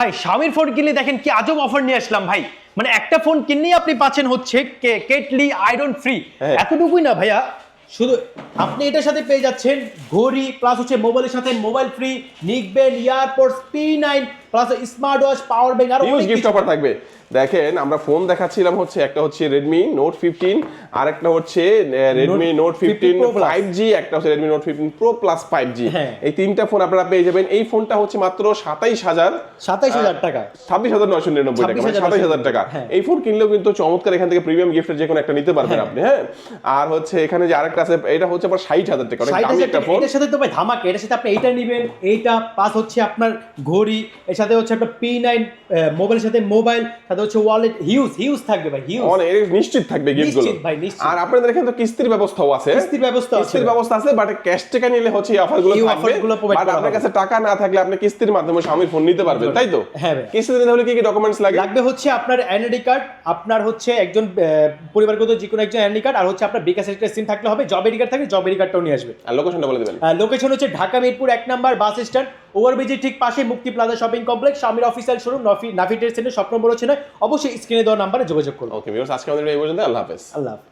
ভাই শাওমির ফোন কিনলে দেখেন কি আজব অফার নিয়ে আসলাম ভাই। মানে একটা ফোন কিনলেই আপনি পাচ্ছেন হচ্ছে কেটলি আয়রন ফ্রি। এতটুকুই না ভাইয়া, শুধু আপনি এটার সাথে পেয়ে যাচ্ছেন ঘড়ি, প্লাস হচ্ছে মোবাইলের সাথে mobile free, neckband, earpods, P9, plus smart watch, power bank, আর হিউজ গিফট অফার থাকবে। দেখেন আমরা ফোন দেখাচ্ছিলাম, হচ্ছে একটা হচ্ছে Redmi Note 15, আর একটা হচ্ছে Redmi Note 15 5G, একটা হচ্ছে Redmi Note 15 Pro Plus 5G। এই তিনটা ফোন আপনারা পেয়ে যাবেন। এই ফোনটা হচ্ছে মাত্র 27,000 টাকা, 26,999 টাকা, মানে 27,000 টাকা। এই ফোন কিনলেও কিন্তু চমৎকার এখান থেকে প্রিমিয়াম গিফটের যে কোনো একটা নিতে পারবেন আপনি। হ্যাঁ, আর হচ্ছে এখানে যে আরেকটা আছে, এটা হচ্ছে আবার 60,000 টাকা, অনেক দামি একটা ফোন। এটার সাথে তো ভাই ধামাকা, এটার সাথে আপনি এইটা নেবেন, এইটা প্লাস হচ্ছে আপনার ঘড়ি, এর সাথে হচ্ছে একটা P9 মোবাইলের সাথে মোবাইল, সাথে হচ্ছে ওয়ালেট, হিউজ থাকবে ভাই, হিউজ অনেক নিশ্চিত থাকবে গিফটগুলো। নিশ্চিত ভাই, নিশ্চিত। আর আপনাদের এখানে তো কিস্তির ব্যবস্থাও আছে। কিস্তির ব্যবস্থা আছে, বাট ক্যাশ টাকা নিলে হচ্ছে এই অফারগুলো থাকবে। বাট আপনার কাছে টাকা না থাকলে আপনি কিস্তির মাধ্যমে শাওমির ফোন নিতে পারবেন, তাই তো? হ্যাঁ ভাই। কিস্তি নিতে হলে কি কি ডকুমেন্টস লাগে? লাগবে হচ্ছে আপনার এনআইডি কার্ড, আপনার হচ্ছে একজন পরিবারগত যে কোনো একজন এনআইডি কার্ড, আর হচ্ছে আপনার বিকাশ একটা সিম থাকলে হবে, জব আইডি কার্ড থাকলে জব আইডি কার্ডটাও নিয়ে আসবে। আর লোকেশনটা বলে দিবেন। লোকেশন হচ্ছে Dhaka Mirpur 1 number bus stand, ওভারব্রিজের ঠিক পাশে মুক্তি প্লাজা শপিং কমপ্লেক্স, শাওমির official showroom, Nafi trade centre, স্বপ্ন বড় ছিল। অবশ্যই স্ক্রিনে দেওয়া নাম্বারে যোগাযোগ করুন। ওকে ভিউয়ার্স, আজকে আমাদের এই পর্যন্ত। আল্লাহ হাফেজ। আল্লাহ হাফেজ।